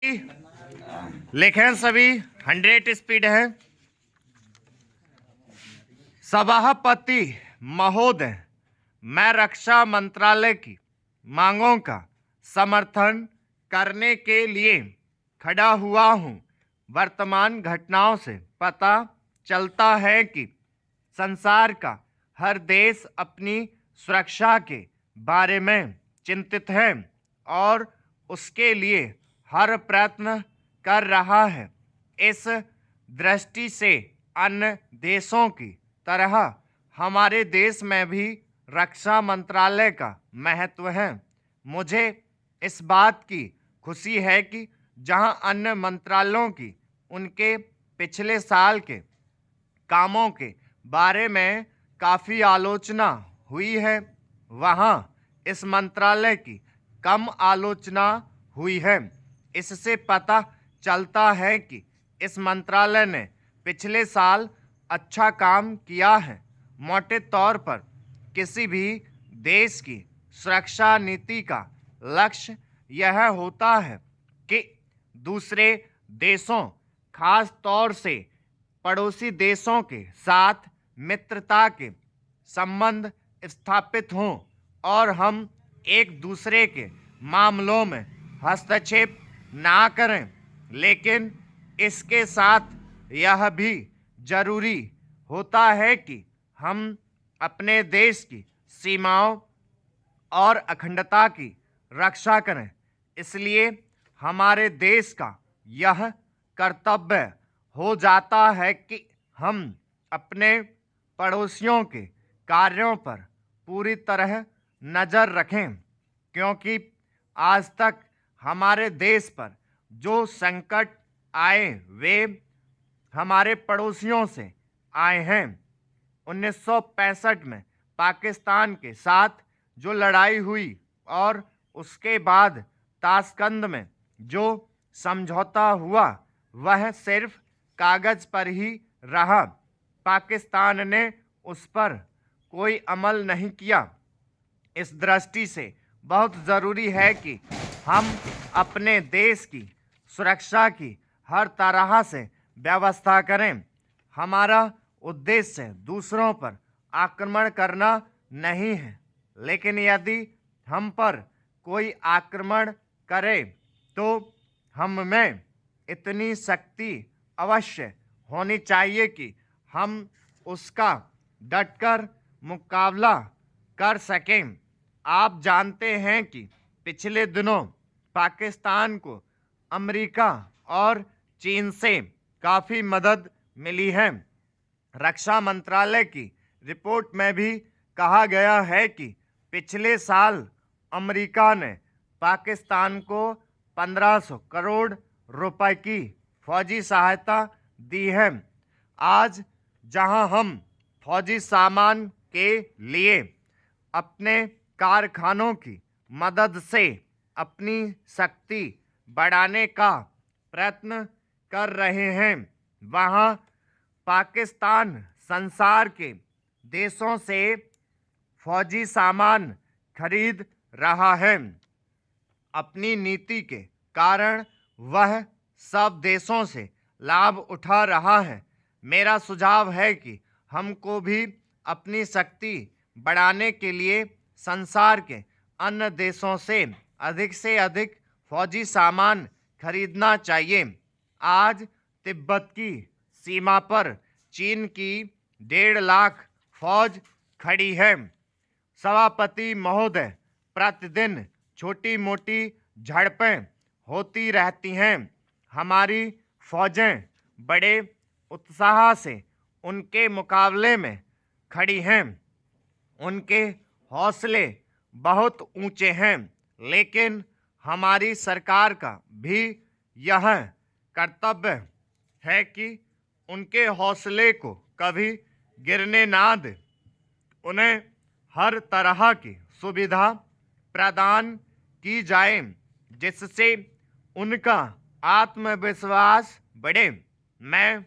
लेखन सभी 100 स्पीड है। सभापति महोदय, मैं रक्षा मंत्रालय की मांगों का समर्थन करने के लिए खड़ा हुआ हूं। वर्तमान घटनाओं से पता चलता है कि संसार का हर देश अपनी सुरक्षा के बारे में चिंतित है और उसके लिए हर प्रयत्न कर रहा है। इस दृष्टि से अन्य देशों की तरह हमारे देश में भी रक्षा मंत्रालय का महत्व है। मुझे इस बात की खुशी है कि जहां अन्य मंत्रालयों की उनके पिछले साल के कामों के बारे में काफ़ी आलोचना हुई है, वहां इस मंत्रालय की कम आलोचना हुई है। इससे पता चलता है कि इस मंत्रालय ने पिछले साल अच्छा काम किया है। मोटे तौर पर किसी भी देश की सुरक्षा नीति का लक्ष्य यह होता है कि दूसरे देशों, खास तौर से पड़ोसी देशों के साथ मित्रता के संबंध स्थापित हों और हम एक दूसरे के मामलों में हस्तक्षेप ना करें। लेकिन इसके साथ यह भी जरूरी होता है कि हम अपने देश की सीमाओं और अखंडता की रक्षा करें। इसलिए हमारे देश का यह कर्तव्य हो जाता है कि हम अपने पड़ोसियों के कार्यों पर पूरी तरह नज़र रखें, क्योंकि आज तक हमारे देश पर जो संकट आए वे हमारे पड़ोसियों से आए हैं। 1965 में पाकिस्तान के साथ जो लड़ाई हुई और उसके बाद ताशकंद में जो समझौता हुआ वह सिर्फ कागज़ पर ही रहा। पाकिस्तान ने उस पर कोई अमल नहीं किया। इस दृष्टि से बहुत ज़रूरी है कि हम अपने देश की सुरक्षा की हर तरह से व्यवस्था करें। हमारा उद्देश्य दूसरों पर आक्रमण करना नहीं है, लेकिन यदि हम पर कोई आक्रमण करे तो हम में इतनी शक्ति अवश्य होनी चाहिए कि हम उसका डटकर मुकाबला कर सकें। आप जानते हैं कि पिछले दिनों पाकिस्तान को अमेरिका और चीन से काफ़ी मदद मिली है। रक्षा मंत्रालय की रिपोर्ट में भी कहा गया है कि पिछले साल अमेरिका ने पाकिस्तान को 1500 करोड़ रुपए की फौजी सहायता दी है। आज जहां हम फौजी सामान के लिए अपने कारखानों की मदद से अपनी शक्ति बढ़ाने का प्रयत्न कर रहे हैं, वहां पाकिस्तान संसार के देशों से फौजी सामान खरीद रहा है। अपनी नीति के कारण वह सब देशों से लाभ उठा रहा है। मेरा सुझाव है कि हमको भी अपनी शक्ति बढ़ाने के लिए संसार के अन्य देशों से अधिक फौजी सामान खरीदना चाहिए। आज तिब्बत की सीमा पर चीन की 1.5 लाख फौज खड़ी है। सभापति महोदय, प्रतिदिन छोटी मोटी झड़पें होती रहती हैं। हमारी फौजें बड़े उत्साह से उनके मुकाबले में खड़ी हैं। उनके हौसले बहुत ऊंचे हैं, लेकिन हमारी सरकार का भी यह कर्तव्य है कि उनके हौसले को कभी गिरने ना दे। उन्हें हर तरह की सुविधा प्रदान की जाए जिससे उनका आत्मविश्वास बढ़े। मैं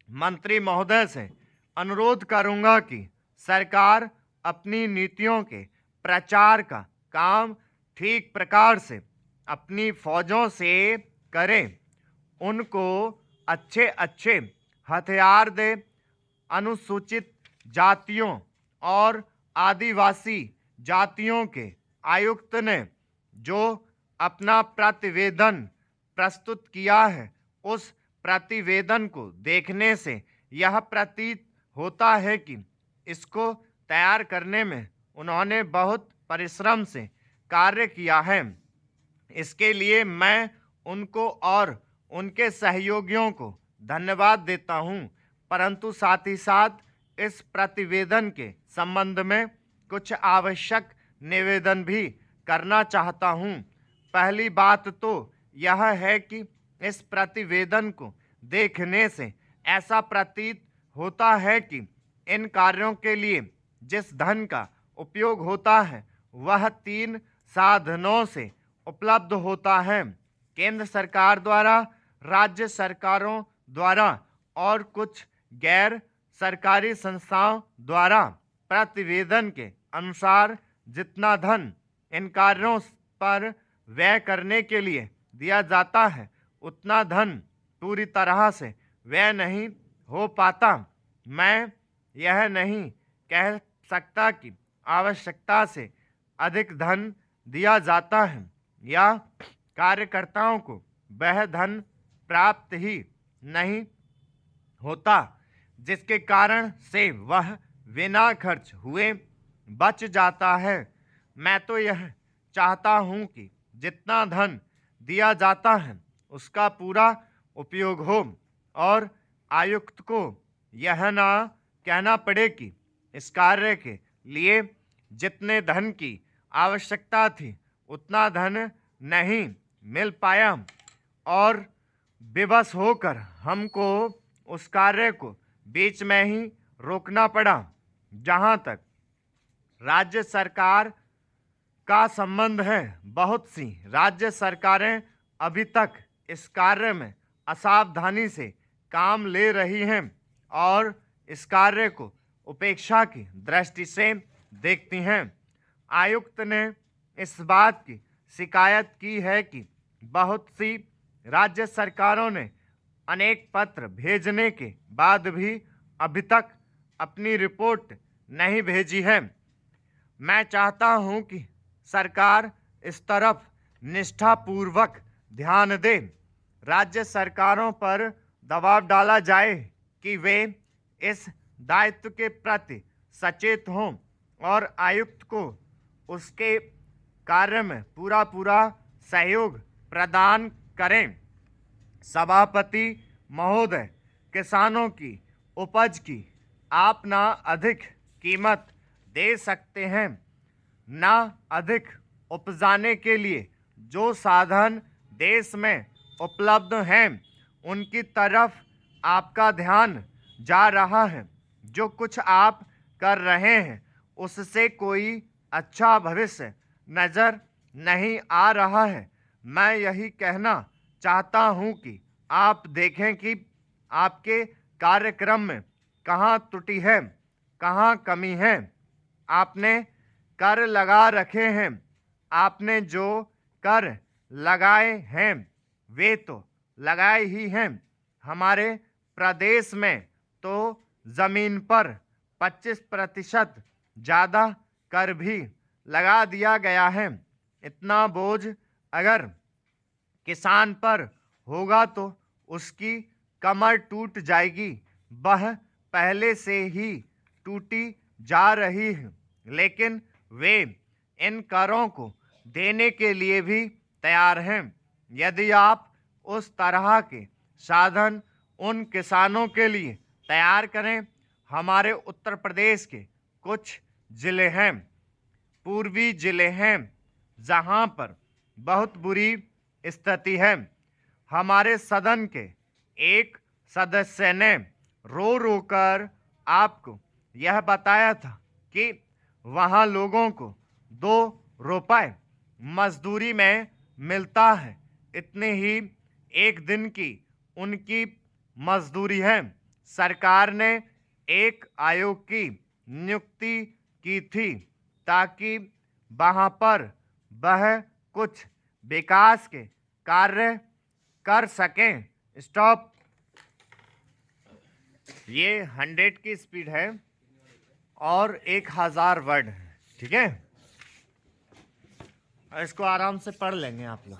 मंत्री महोदय से अनुरोध करूंगा कि सरकार अपनी नीतियों के प्रचार का काम ठीक प्रकार से अपनी फौजों से करें, उनको अच्छे अच्छे हथियार दे। अनुसूचित जातियों और आदिवासी जातियों के आयुक्त ने जो अपना प्रतिवेदन प्रस्तुत किया है, उस प्रतिवेदन को देखने से यह प्रतीत होता है कि इसको तैयार करने में उन्होंने बहुत परिश्रम से कार्य किया है। इसके लिए मैं उनको और उनके सहयोगियों को धन्यवाद देता हूं, परंतु साथ ही साथ इस प्रतिवेदन के संबंध में कुछ आवश्यक निवेदन भी करना चाहता हूं। पहली बात तो यह है कि इस प्रतिवेदन को देखने से ऐसा प्रतीत होता है कि इन कार्यों के लिए जिस धन का उपयोग होता है वह 3 साधनों से उपलब्ध होता है: केंद्र सरकार द्वारा, राज्य सरकारों द्वारा और कुछ गैर सरकारी संस्थाओं द्वारा। प्रतिवेदन के अनुसार जितना धन इन कार्यों पर व्यय करने के लिए दिया जाता है, उतना धन पूरी तरह से व्यय नहीं हो पाता। मैं यह नहीं कह सकता कि आवश्यकता से अधिक धन दिया जाता है या कार्यकर्ताओं को वह धन प्राप्त ही नहीं होता जिसके कारण से वह बिना खर्च हुए बच जाता है। मैं तो यह चाहता हूं कि जितना धन दिया जाता है उसका पूरा उपयोग हो और आयुक्त को यह ना कहना पड़े कि इस कार्य के लिए जितने धन की आवश्यकता थी उतना धन नहीं मिल पाया और विवश होकर हमको उस कार्य को बीच में ही रोकना पड़ा। जहाँ तक राज्य सरकार का संबंध है, बहुत सी राज्य सरकारें अभी तक इस कार्य में असावधानी से काम ले रही हैं और इस कार्य को उपेक्षा की दृष्टि से देखती हैं। आयुक्त ने इस बात की शिकायत की है कि बहुत सी राज्य सरकारों ने अनेक पत्र भेजने के बाद भी अभी तक अपनी रिपोर्ट नहीं भेजी है। मैं चाहता हूं कि सरकार इस तरफ निष्ठापूर्वक ध्यान दे। राज्य सरकारों पर दबाव डाला जाए कि वे इस दायित्व के प्रति सचेत हों और आयुक्त को उसके कार्य में पूरा सहयोग प्रदान करें। सभापति महोदय, किसानों की उपज की आप ना अधिक कीमत दे सकते हैं, ना अधिक उपजाने के लिए जो साधन देश में उपलब्ध हैं उनकी तरफ आपका ध्यान जा रहा है। जो कुछ आप कर रहे हैं उससे कोई अच्छा भविष्य नज़र नहीं आ रहा है। मैं यही कहना चाहता हूं कि आप देखें कि आपके कार्यक्रम में कहाँ त्रुटि है, कहाँ कमी है। आपने कर लगा रखे हैं, आपने जो कर लगाए हैं वे तो लगाए ही हैं। हमारे प्रदेश में तो ज़मीन पर 25% ज़्यादा कर भी लगा दिया गया है। इतना बोझ अगर किसान पर होगा तो उसकी कमर टूट जाएगी। वह पहले से ही टूटी जा रही है, लेकिन वे इन करों को देने के लिए भी तैयार हैं। यदि आप उस तरह के साधन उन किसानों के लिए तैयार करें। हमारे उत्तर प्रदेश के कुछ ज़िले हैं, पूर्वी ज़िले हैं, जहां पर बहुत बुरी स्थिति है। हमारे सदन के एक सदस्य ने रो रो कर आपको यह बताया था कि वहां लोगों को 2 रुपये मजदूरी में मिलता है, इतने ही एक दिन की उनकी मजदूरी है। सरकार ने एक आयोग की नियुक्ति की थी ताकि वहाँ पर वह कुछ विकास के कार्य कर सकें। स्टॉप। ये 100 की स्पीड है और 1000 वर्ड है, ठीक है। इसको आराम से पढ़ लेंगे आप लोग।